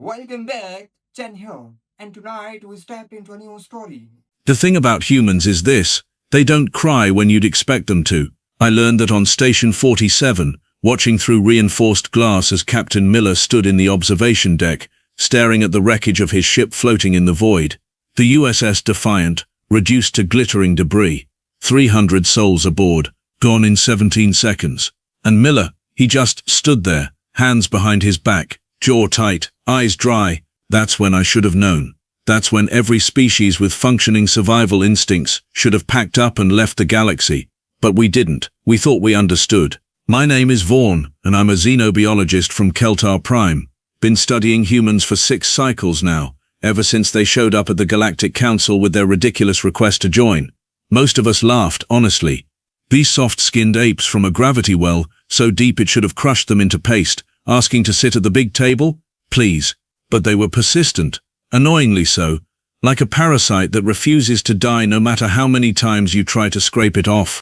Welcome back, Chen here, and tonight we step into a new story. The thing about humans is this: they don't cry when you'd expect them to. I learned that on Station 47, watching through reinforced glass as Captain Miller stood in the observation deck, staring at the wreckage of his ship floating in the void. The USS Defiant, reduced to glittering debris. 300 souls aboard, gone in 17 seconds. And Miller, he just stood there, hands behind his back, jaw tight, eyes dry. That's when I should have known. That's when every species with functioning survival instincts should have packed up and left the galaxy. But we didn't. We thought we understood. My name is Vaughn, and I'm a xenobiologist from Keltar Prime. Been studying humans for 6 cycles now, ever since they showed up at the Galactic Council with their ridiculous request to join. Most of us laughed, honestly. These soft-skinned apes from a gravity well, so deep it should have crushed them into paste, asking to sit at the big table? Please. But they were persistent, annoyingly so, like a parasite that refuses to die no matter how many times you try to scrape it off.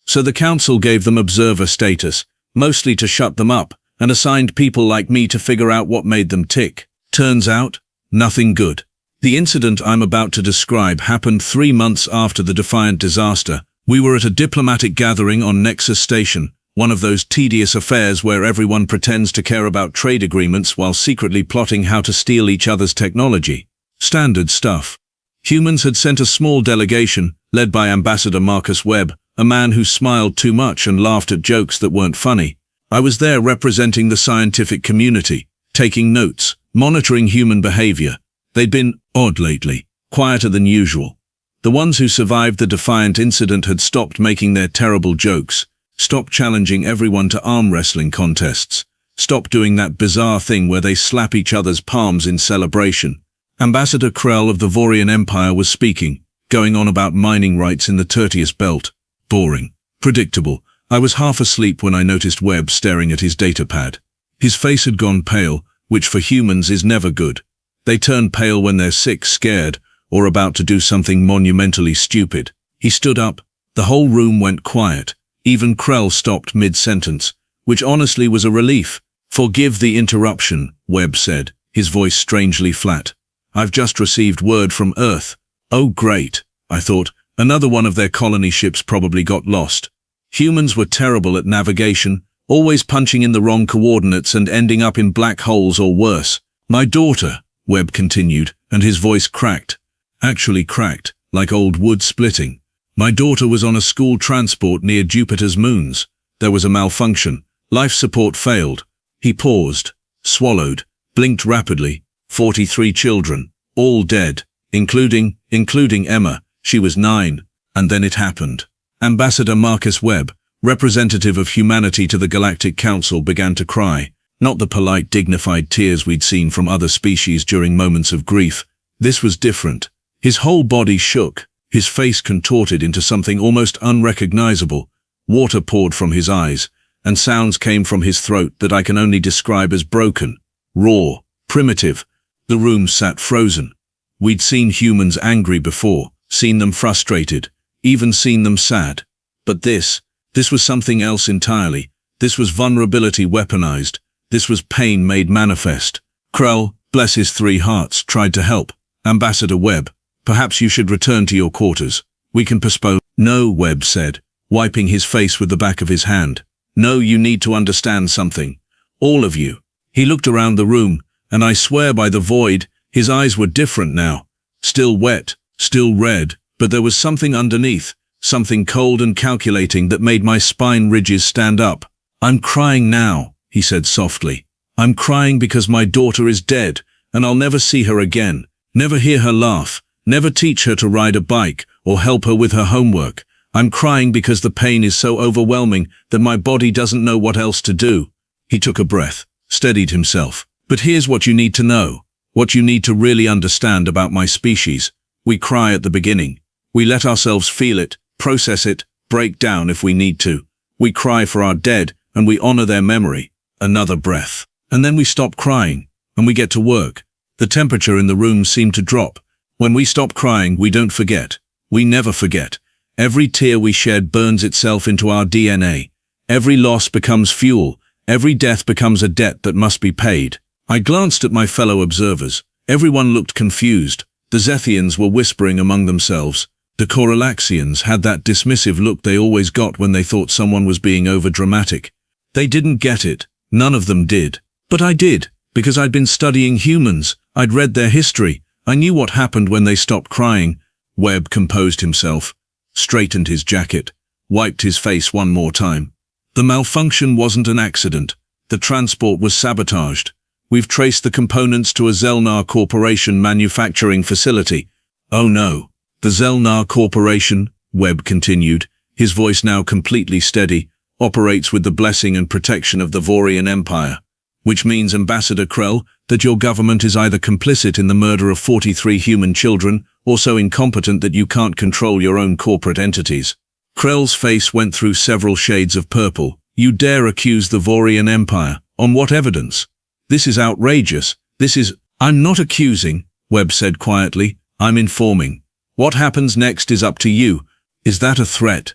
So the council gave them observer status, mostly to shut them up, and assigned people like me to figure out what made them tick. Turns out, nothing good. The incident I'm about to describe happened 3 months after the Defiant disaster. We were at a diplomatic gathering on Nexus Station, one of those tedious affairs where everyone pretends to care about trade agreements while secretly plotting how to steal each other's technology. Standard stuff. Humans had sent a small delegation, led by Ambassador Marcus Webb, a man who smiled too much and laughed at jokes that weren't funny. I was there representing the scientific community, taking notes, monitoring human behavior. They'd been odd lately, quieter than usual. The ones who survived the Defiant incident had stopped making their terrible jokes, stopped challenging everyone to arm wrestling contests, stopped doing that bizarre thing where they slap each other's palms in celebration. Ambassador Krell of the Vorian Empire was speaking, going on about mining rights in the Tertius Belt. Boring. Predictable. I was half asleep when I noticed Webb staring at his datapad. His face had gone pale, which for humans is never good. They turn pale when they're sick, scared, or about to do something monumentally stupid. He stood up. The whole room went quiet. Even Krell stopped mid-sentence, which honestly was a relief. "Forgive the interruption," Webb said, his voice strangely flat. "I've just received word from Earth." Oh great, I thought. Another one of their colony ships probably got lost. Humans were terrible at navigation, always punching in the wrong coordinates and ending up in black holes or worse. "My daughter," Webb continued, and his voice cracked. Actually cracked, like old wood splitting. "My daughter was on a school transport near Jupiter's moons. There was a malfunction. Life support failed." He paused, swallowed, blinked rapidly. 43 children, all dead, including Emma. She was 9, and then it happened. Ambassador Marcus Webb, representative of humanity to the Galactic Council, began to cry. Not the polite, dignified tears we'd seen from other species during moments of grief. This was different. His whole body shook, his face contorted into something almost unrecognizable. Water poured from his eyes, and sounds came from his throat that I can only describe as broken, raw, primitive. The room sat frozen. We'd seen humans angry before, seen them frustrated, even seen them sad. But this was something else entirely. This was vulnerability weaponized. This was pain made manifest. Krell, bless his 3 hearts, tried to help. "Ambassador Webb, perhaps you should return to your quarters. We can postpone." "No," Webb said, wiping his face with the back of his hand. "No, you need to understand something. All of you." He looked around the room, and I swear by the void, his eyes were different now. Still wet, still red, but there was something underneath, something cold and calculating that made my spine ridges stand up. "I'm crying now," he said softly. "I'm crying because my daughter is dead, and I'll never see her again, never hear her laugh, never teach her to ride a bike, or help her with her homework. I'm crying because the pain is so overwhelming that my body doesn't know what else to do." He took a breath, steadied himself. "But here's what you need to know, what you need to really understand about my species. We cry at the beginning. We let ourselves feel it, process it, break down if we need to. We cry for our dead, and we honor their memory." Another breath. "And then we stop crying, and we get to work." The temperature in the room seemed to drop. "When we stop crying, we don't forget. We never forget. Every tear we shed burns itself into our DNA. Every loss becomes fuel. Every death becomes a debt that must be paid. I glanced at my fellow observers. Everyone looked confused. The Zethians were whispering among themselves. The Coralaxians had that dismissive look they always got when they thought someone was being overdramatic. They didn't get it. None of them did. But I did, because I'd been studying humans. I'd read their history. I knew what happened when they stopped crying. Webb composed himself, straightened his jacket, wiped his face one more time. The malfunction wasn't an accident. The transport was sabotaged. We've traced the components to a Zelnar Corporation manufacturing facility. Oh no. The Zelnar Corporation, Webb continued, his voice now completely steady, operates with the blessing and protection of the Vorian Empire. Which means, Ambassador Krell, that your government is either complicit in the murder of 43 human children, or so incompetent that you can't control your own corporate entities. Krell's face went through several shades of purple. You dare accuse the Vorian Empire? On what evidence? This is outrageous. I'm not accusing, Webb said quietly. I'm informing. What happens next is up to you. Is that a threat?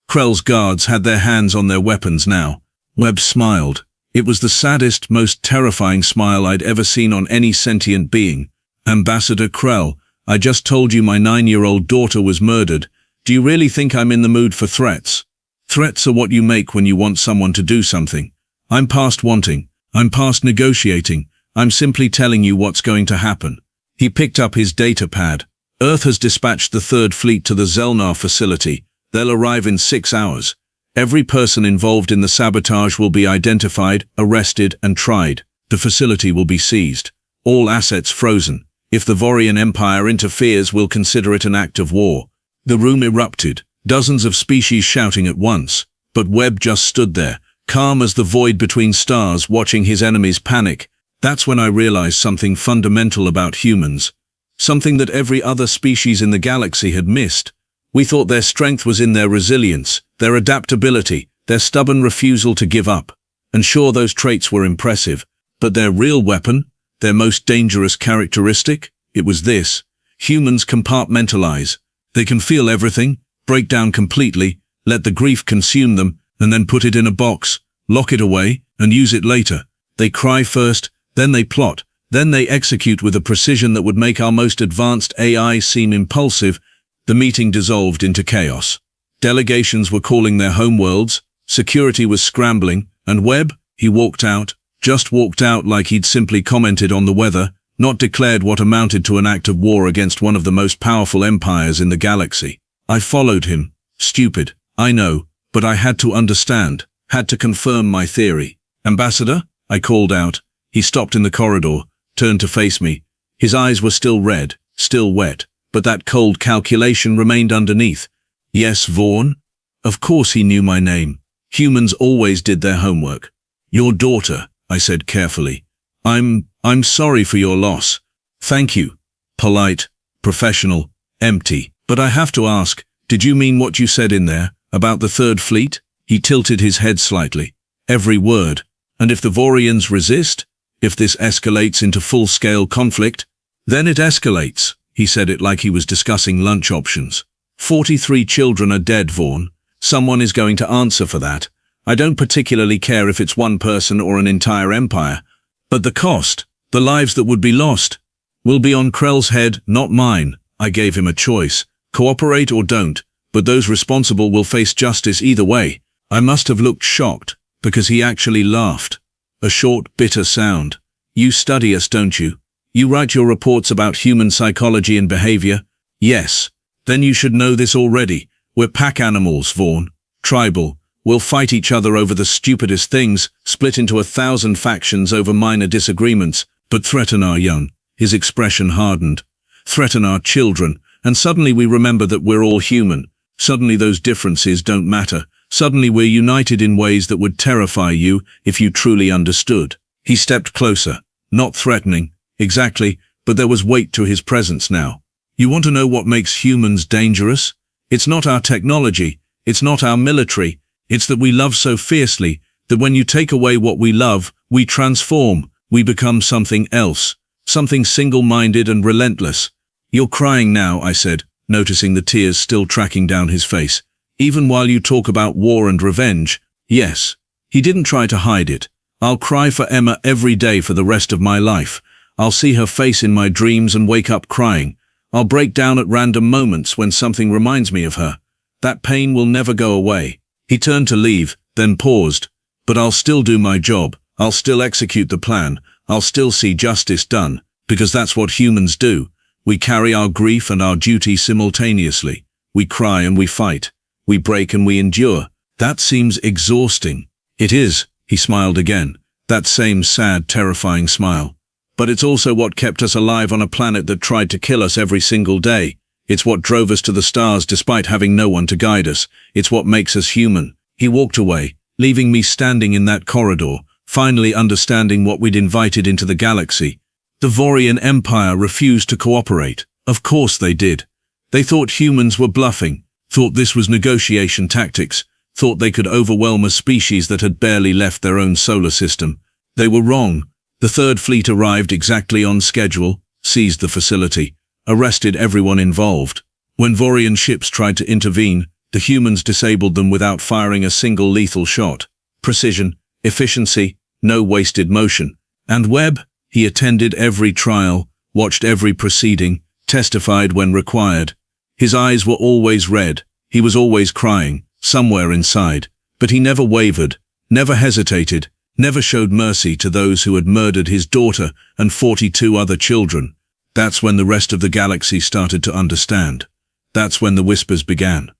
Krell's guards had their hands on their weapons now. Webb smiled. It was the saddest, most terrifying smile I'd ever seen on any sentient being. Ambassador Krell, I just told you my 9-year-old daughter was murdered. Do you really think I'm in the mood for threats? Threats are what you make when you want someone to do something. I'm past wanting. I'm past negotiating. I'm simply telling you what's going to happen. He picked up his data pad. Earth has dispatched the Third Fleet to the Zelnar facility. They'll arrive in 6 hours. Every person involved in the sabotage will be identified, arrested, and tried. The facility will be seized. All assets frozen. If the Vorian Empire interferes, we'll consider it an act of war. The room erupted. Dozens of species shouting at once. But Webb just stood there, calm as the void between stars, watching his enemies panic. That's when I realized something fundamental about humans. Something that every other species in the galaxy had missed. We thought their strength was in their resilience, their adaptability, their stubborn refusal to give up. And sure, those traits were impressive. But their real weapon, their most dangerous characteristic, it was this. Humans compartmentalize. They can feel everything, break down completely, let the grief consume them, and then put it in a box, lock it away, and use it later. They cry first, then they plot, then they execute with a precision that would make our most advanced AI seem impulsive. The meeting dissolved into chaos. Delegations were calling their homeworlds, security was scrambling, and Webb, he walked out, just walked out like he'd simply commented on the weather, not declared what amounted to an act of war against one of the most powerful empires in the galaxy. I followed him. Stupid, I know, but I had to understand, had to confirm my theory. Ambassador? I called out. He stopped in the corridor, turned to face me. His eyes were still red, still wet, but that cold calculation remained underneath. Yes, Vaughn? Of course he knew my name. Humans always did their homework. Your daughter, I said carefully. I'm sorry for your loss. Thank you. Polite, professional, empty. But I have to ask, did you mean what you said in there, about the Third Fleet? He tilted his head slightly. Every word. And if the Vorians resist? If this escalates into full-scale conflict? Then it escalates. He said it like he was discussing lunch options. 43 children are dead, Vaughn. Someone is going to answer for that. I don't particularly care if it's one person or an entire empire. But the cost, the lives that would be lost, will be on Krell's head, not mine. I gave him a choice. Cooperate or don't, but those responsible will face justice either way. I must have looked shocked, because he actually laughed. A short, bitter sound. You study us, don't you? You write your reports about human psychology and behavior? Yes. Then you should know this already. We're pack animals, Vaughn. Tribal. We'll fight each other over the stupidest things, split into 1,000 factions over minor disagreements, but threaten our young. His expression hardened. Threaten our children, and suddenly we remember that we're all human. Suddenly those differences don't matter. Suddenly we're united in ways that would terrify you if you truly understood. He stepped closer. Not threatening, exactly, but there was weight to his presence now. You want to know what makes humans dangerous? It's not our technology. It's not our military. It's that we love so fiercely that when you take away what we love, we transform. We become something else. Something single-minded and relentless. You're crying now, I said, noticing the tears still tracking down his face. Even while you talk about war and revenge. Yes. He didn't try to hide it. I'll cry for Emma every day for the rest of my life. I'll see her face in my dreams and wake up crying. I'll break down at random moments when something reminds me of her. That pain will never go away." He turned to leave, then paused. "But I'll still do my job. I'll still execute the plan. I'll still see justice done, because that's what humans do. We carry our grief and our duty simultaneously. We cry and we fight. We break and we endure. That seems exhausting." "It is," he smiled again, that same sad, terrifying smile. "But it's also what kept us alive on a planet that tried to kill us every single day. It's what drove us to the stars despite having no one to guide us. It's what makes us human." He walked away, leaving me standing in that corridor, finally understanding what we'd invited into the galaxy. The Vorian Empire refused to cooperate. Of course they did. They thought humans were bluffing, thought this was negotiation tactics, thought they could overwhelm a species that had barely left their own solar system. They were wrong. The Third Fleet arrived exactly on schedule, seized the facility, arrested everyone involved. When Vorian ships tried to intervene, the humans disabled them without firing a single lethal shot. Precision, efficiency, no wasted motion. And Webb? He attended every trial, watched every proceeding, testified when required. His eyes were always red. He was always crying, somewhere inside. But he never wavered, never hesitated, never showed mercy to those who had murdered his daughter and 42 other children. That's when the rest of the galaxy started to understand. That's when the whispers began.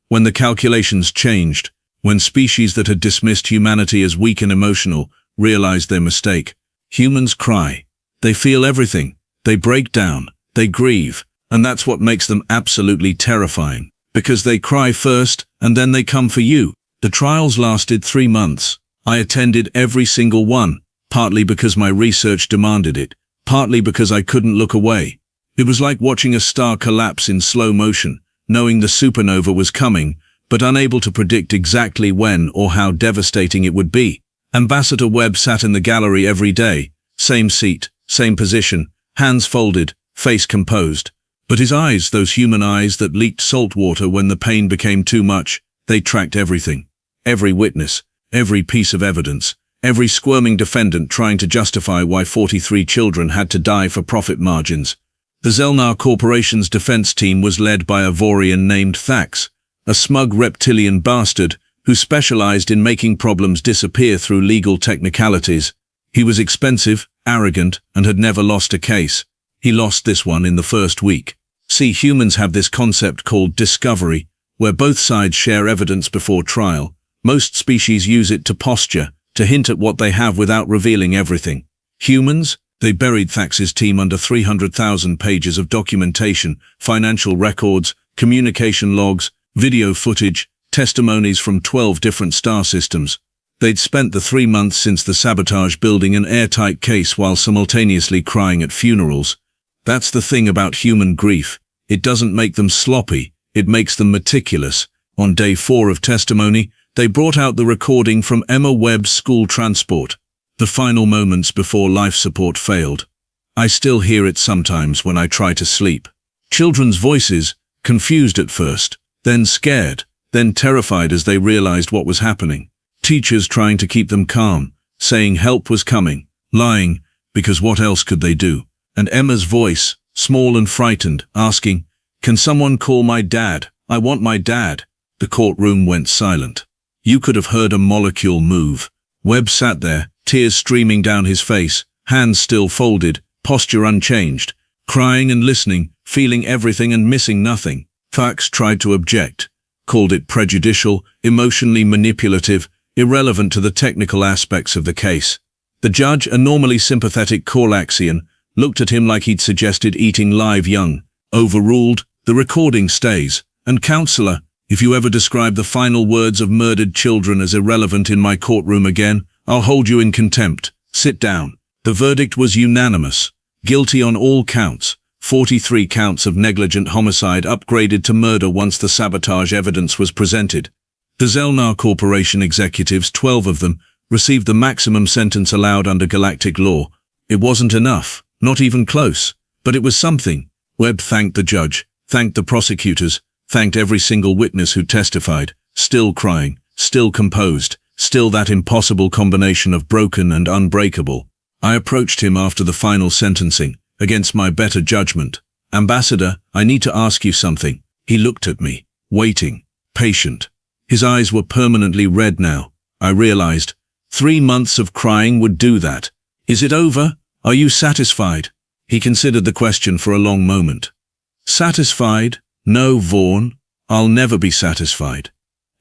When the calculations changed. When species that had dismissed humanity as weak and emotional realized their mistake. Humans cry. They feel everything. They break down. They grieve. And that's what makes them absolutely terrifying. Because they cry first, and then they come for you. The trials lasted 3 months. I attended every single one, partly because my research demanded it, partly because I couldn't look away. It was like watching a star collapse in slow motion, knowing the supernova was coming, but unable to predict exactly when or how devastating it would be. Ambassador Webb sat in the gallery every day, same seat, same position, hands folded, face composed. But his eyes, those human eyes that leaked salt water when the pain became too much, they tracked everything. Every witness, every piece of evidence, every squirming defendant trying to justify why 43 children had to die for profit margins. The Zelnar Corporation's defense team was led by a Vorian named Thax, a smug reptilian bastard who specialized in making problems disappear through legal technicalities. He was expensive, arrogant, and had never lost a case. He lost this one in the first week. See, humans have this concept called discovery, where both sides share evidence before trial. Most species use it to posture, to hint at what they have without revealing everything. Humans? They buried Thax's team under 300,000 pages of documentation, financial records, communication logs, video footage, testimonies from 12 different star systems. They'd spent the 3 months since the sabotage building an airtight case while simultaneously crying at funerals. That's the thing about human grief. It doesn't make them sloppy, it makes them meticulous. On day 4 of testimony, they brought out the recording from Emma Webb's school transport. The final moments before life support failed. I still hear it sometimes when I try to sleep. Children's voices, confused at first, then scared, then terrified as they realized what was happening. Teachers trying to keep them calm, saying help was coming, lying, because what else could they do? And Emma's voice, small and frightened, asking, "Can someone call my dad? I want my dad." The courtroom went silent. You could have heard a molecule move. Webb sat there, tears streaming down his face, hands still folded, posture unchanged, crying and listening, feeling everything and missing nothing. Thax tried to object, called it prejudicial, emotionally manipulative, irrelevant to the technical aspects of the case. The judge, a normally sympathetic Korlaxian, looked at him like he'd suggested eating live young. Overruled, the recording stays. And counselor, if you ever describe the final words of murdered children as irrelevant in my courtroom again, I'll hold you in contempt. Sit down. The verdict was unanimous. Guilty on all counts. 43 counts of negligent homicide upgraded to murder once the sabotage evidence was presented. The Zelnar Corporation executives, 12 of them, received the maximum sentence allowed under galactic law. It wasn't enough, not even close, but it was something. Webb thanked the judge, thanked the prosecutors, thanked every single witness who testified, still crying, still composed, still that impossible combination of broken and unbreakable. I approached him after the final sentencing, against my better judgment. "Ambassador, I need to ask you something." He looked at me, waiting, patient. His eyes were permanently red now. I realized 3 months of crying would do that. "Is it over? Are you satisfied?" He considered the question for a long moment. "Satisfied? No, Vaughn. I'll never be satisfied.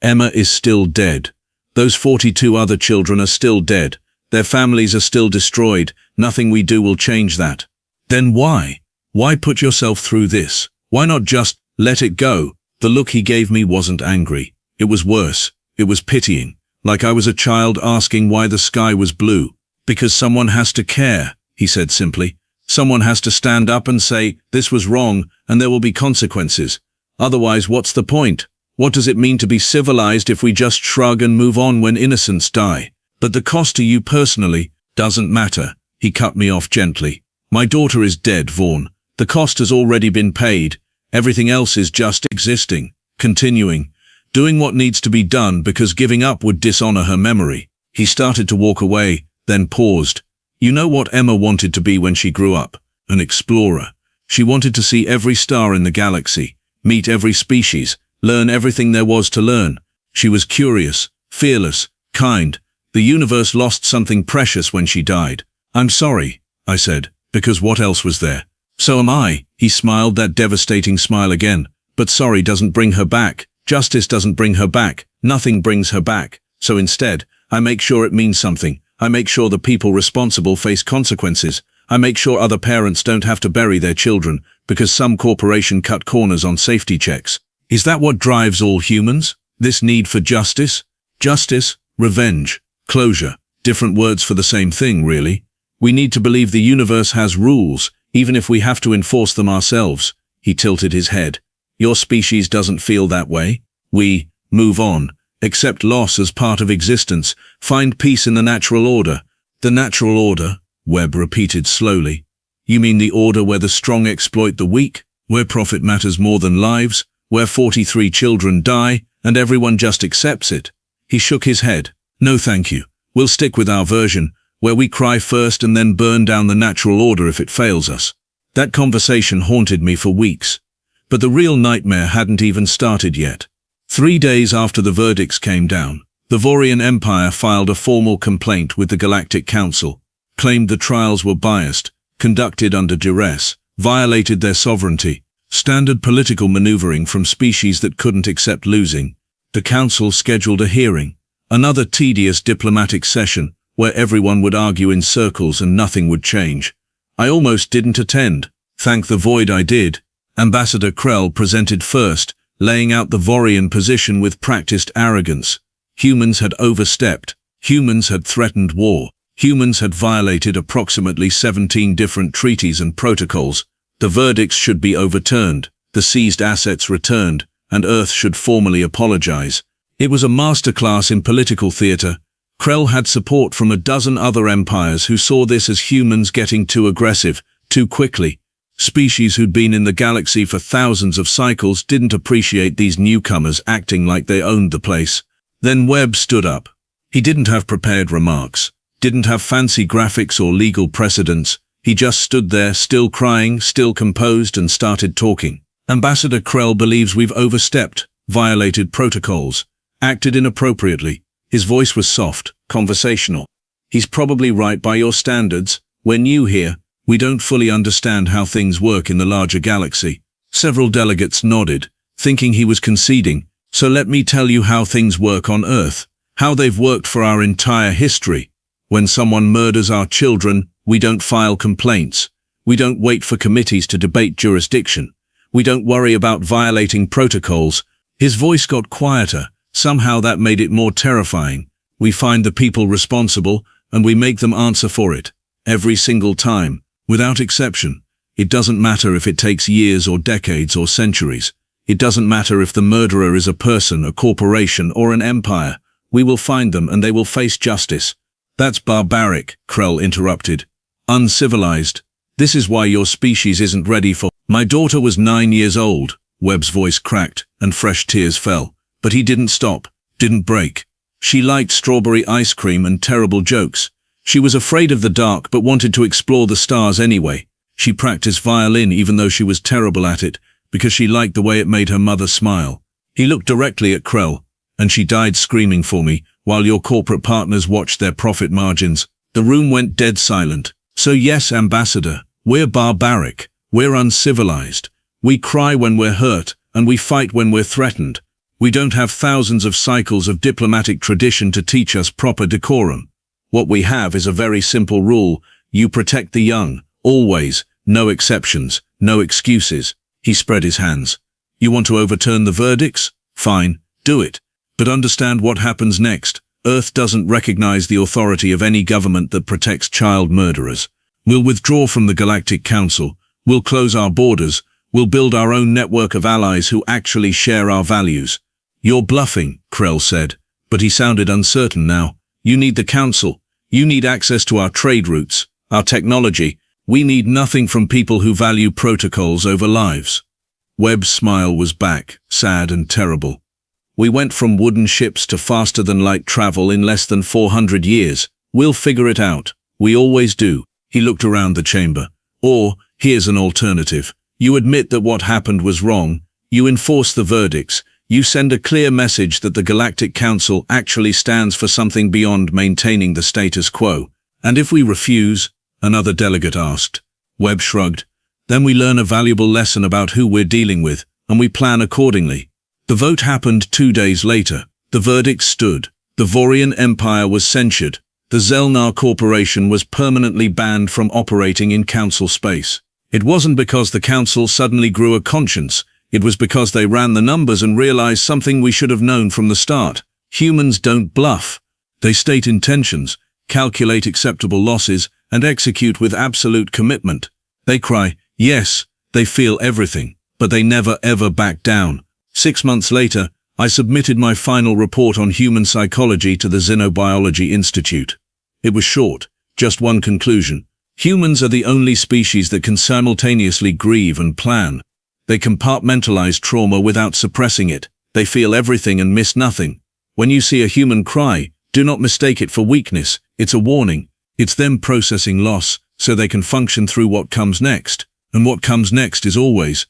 Emma is still dead. Those 42 other children are still dead. Their families are still destroyed. Nothing we do will change that." "Then why? Why put yourself through this? Why not just let it go?" The look he gave me wasn't angry. It was worse. It was pitying, like I was a child asking why the sky was blue. "Because someone has to care," he said simply. "Someone has to stand up and say, this was wrong, and there will be consequences. Otherwise, what's the point? What does it mean to be civilized if we just shrug and move on when innocents die? But the cost to you personally doesn't matter." He cut me off gently. "My daughter is dead, Vaughn. The cost has already been paid. Everything else is just existing, continuing, doing what needs to be done because giving up would dishonor her memory." He started to walk away, then paused. "You know what Emma wanted to be when she grew up? An explorer. She wanted to see every star in the galaxy, meet every species, learn everything there was to learn. She was curious, fearless, kind. The universe lost something precious when she died." "I'm sorry," I said, "because what else was there?" "So am I." He smiled that devastating smile again. "But sorry doesn't bring her back. Justice doesn't bring her back. Nothing brings her back. So instead, I make sure it means something. I make sure the people responsible face consequences. I make sure other parents don't have to bury their children because some corporation cut corners on safety checks." Is that what drives all humans? This need for justice? Justice, revenge, closure. Different words for the same thing, really. We need to believe the universe has rules, even if we have to enforce them ourselves. He tilted his head. "Your species doesn't feel that way. We move on, accept loss as part of existence, find peace in the natural order." "The natural order?" Webb repeated slowly. "You mean the order where the strong exploit the weak, where profit matters more than lives, where 43 children die, and everyone just accepts it?" He shook his head. "No thank you. We'll stick with our version, where we cry first and then burn down the natural order if it fails us." That conversation haunted me for weeks. But the real nightmare hadn't even started yet. 3 days after the verdicts came down, the Vorian Empire filed a formal complaint with the Galactic Council, claimed the trials were biased, conducted under duress, violated their sovereignty, standard political maneuvering from species that couldn't accept losing. The Council scheduled a hearing, another tedious diplomatic session where everyone would argue in circles and nothing would change. I almost didn't attend. Thank the void I did. Ambassador Krell presented first, laying out the Vorian position with practiced arrogance. Humans had overstepped. Humans had threatened war. Humans had violated approximately 17 different treaties and protocols. The verdicts should be overturned, the seized assets returned, and Earth should formally apologize. It was a masterclass in political theater. Krell had support from a dozen other empires who saw this as humans getting too aggressive, too quickly. Species who'd been in the galaxy for thousands of cycles didn't appreciate these newcomers acting like they owned the place. Then Webb stood up. He didn't have prepared remarks, didn't have fancy graphics or legal precedents. He just stood there, still crying, still composed, and started talking. "Ambassador Krell believes we've overstepped, violated protocols, acted inappropriately." His voice was soft, conversational. "He's probably right by your standards. We're new here. We don't fully understand how things work in the larger galaxy." Several delegates nodded, thinking he was conceding. "So let me tell you how things work on Earth, how they've worked for our entire history. When someone murders our children, we don't file complaints. We don't wait for committees to debate jurisdiction. We don't worry about violating protocols." His voice got quieter. Somehow that made it more terrifying. "We find the people responsible, and we make them answer for it. Every single time, without exception. It doesn't matter if it takes years or decades or centuries. It doesn't matter if the murderer is a person, a corporation, or an empire. We will find them and they will face justice." "That's barbaric," Krell interrupted. "Uncivilized. This is why your species isn't ready for—" "My daughter was 9 years old." Webb's voice cracked, and fresh tears fell. But he didn't stop, didn't break. She liked strawberry ice cream and terrible jokes. She was afraid of the dark but wanted to explore the stars anyway. She practiced violin even though she was terrible at it, because she liked the way it made her mother smile. He looked directly at Krell, and she died screaming for me, while your corporate partners watched their profit margins. The room went dead silent. So yes, Ambassador, we're barbaric, we're uncivilized. We cry when we're hurt, and we fight when we're threatened. We don't have thousands of cycles of diplomatic tradition to teach us proper decorum. What we have is a very simple rule: you protect the young, always, no exceptions, no excuses. He spread his hands. You want to overturn the verdicts? Fine, do it. But understand what happens next. Earth doesn't recognize the authority of any government that protects child murderers. We'll withdraw from the Galactic Council. We'll close our borders. We'll build our own network of allies who actually share our values. You're bluffing, Krell said, but he sounded uncertain now. You need the Council. You need access to our trade routes, our technology. We need nothing from people who value protocols over lives. Webb's smile was back, sad and terrible. We went from wooden ships to faster-than-light travel in less than 400 years. We'll figure it out. We always do. He looked around the chamber. Or, here's an alternative. You admit that what happened was wrong. You enforce the verdicts. You send a clear message that the Galactic Council actually stands for something beyond maintaining the status quo. And if we refuse? Another delegate asked. Webb shrugged. Then we learn a valuable lesson about who we're dealing with, and we plan accordingly. The vote happened 2 days later. The verdict stood. The Vorian Empire was censured. The Zelnar Corporation was permanently banned from operating in Council space. It wasn't because the Council suddenly grew a conscience. It was because they ran the numbers and realized something we should have known from the start. Humans don't bluff. They state intentions, calculate acceptable losses, and execute with absolute commitment. They cry, yes, they feel everything, but they never ever back down. 6 months later, I submitted my final report on human psychology to the Xenobiology Institute. It was short, just one conclusion. Humans are the only species that can simultaneously grieve and plan. They compartmentalize trauma without suppressing it. They feel everything and miss nothing. When you see a human cry, do not mistake it for weakness. It's a warning. It's them processing loss, so they can function through what comes next. And what comes next is always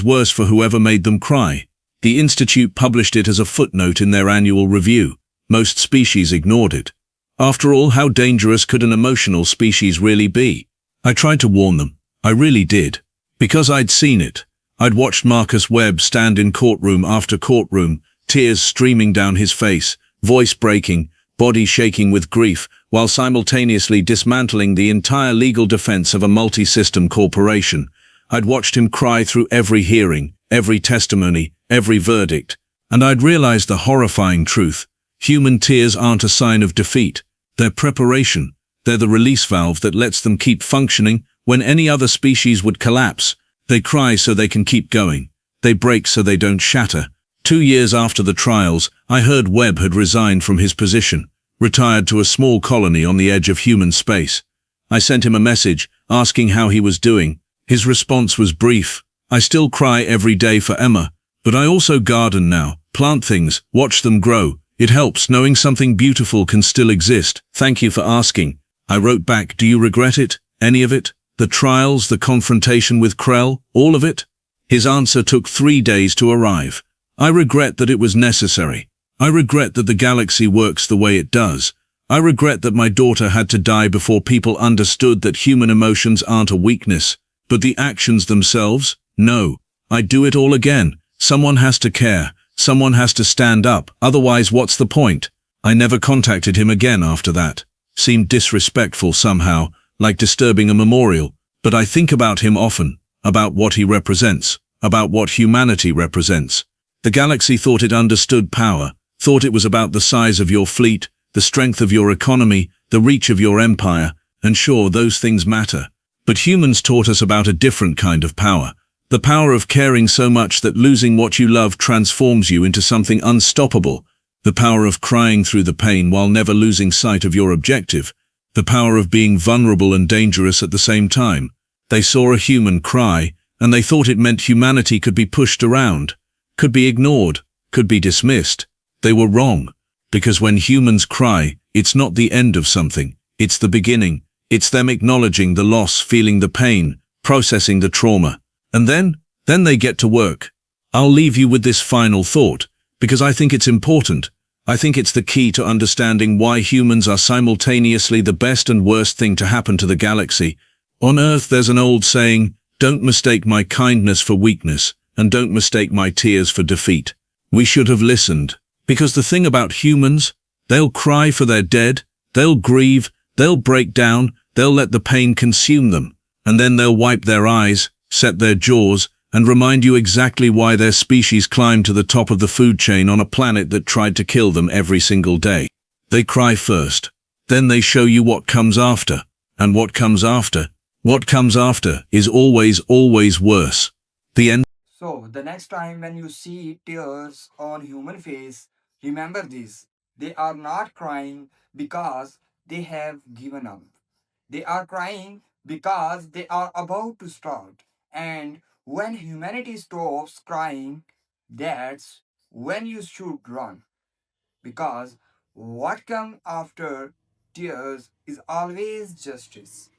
worse for whoever made them cry. The Institute published it as a footnote in their annual review. Most species ignored it. After all, how dangerous could an emotional species really be? I tried to warn them. I really did. Because I'd seen it. I'd watched Marcus Webb stand in courtroom after courtroom, tears streaming down his face, voice breaking, body shaking with grief, while simultaneously dismantling the entire legal defense of a multi-system corporation. I'd watched him cry through every hearing, every testimony, every verdict. And I'd realized the horrifying truth. Human tears aren't a sign of defeat. They're preparation. They're the release valve that lets them keep functioning when any other species would collapse. They cry so they can keep going. They break so they don't shatter. 2 years after the trials, I heard Webb had resigned from his position, retired to a small colony on the edge of human space. I sent him a message, asking how he was doing. His response was brief. I still cry every day for Emma, but I also garden now, plant things, watch them grow. It helps knowing something beautiful can still exist. Thank you for asking. I wrote back, do you regret it? Any of it? The trials, the confrontation with Krell, all of it? His answer took 3 days to arrive. I regret that it was necessary. I regret that the galaxy works the way it does. I regret that my daughter had to die before people understood that human emotions aren't a weakness, but the actions themselves? No. I'd do it all again. Someone has to care. Someone has to stand up, otherwise what's the point? I never contacted him again after that. Seemed disrespectful somehow, like disturbing a memorial, but I think about him often, about what he represents, about what humanity represents. The galaxy thought it understood power, thought it was about the size of your fleet, the strength of your economy, the reach of your empire, and sure, those things matter. But humans taught us about a different kind of power. The power of caring so much that losing what you love transforms you into something unstoppable. The power of crying through the pain while never losing sight of your objective. The power of being vulnerable and dangerous at the same time. They saw a human cry, and they thought it meant humanity could be pushed around, could be ignored, could be dismissed. They were wrong. Because when humans cry, it's not the end of something, it's the beginning. It's them acknowledging the loss, feeling the pain, processing the trauma. And then they get to work. I'll leave you with this final thought, because I think it's important. I think it's the key to understanding why humans are simultaneously the best and worst thing to happen to the galaxy. On Earth there's an old saying, don't mistake my kindness for weakness, and don't mistake my tears for defeat. We should have listened. Because the thing about humans, they'll cry for their dead, they'll grieve, they'll break down, they'll let the pain consume them, and then they'll wipe their eyes, set their jaws, and remind you exactly why their species climbed to the top of the food chain on a planet that tried to kill them every single day. They cry first. Then they show you what comes after. And what comes after? What comes after is always, always worse. The end. So, the next time when you see tears on human face, remember this. They are not crying because they have given up. They are crying because they are about to start. And when humanity stops crying, that's when you should run. Because what comes after tears is always justice.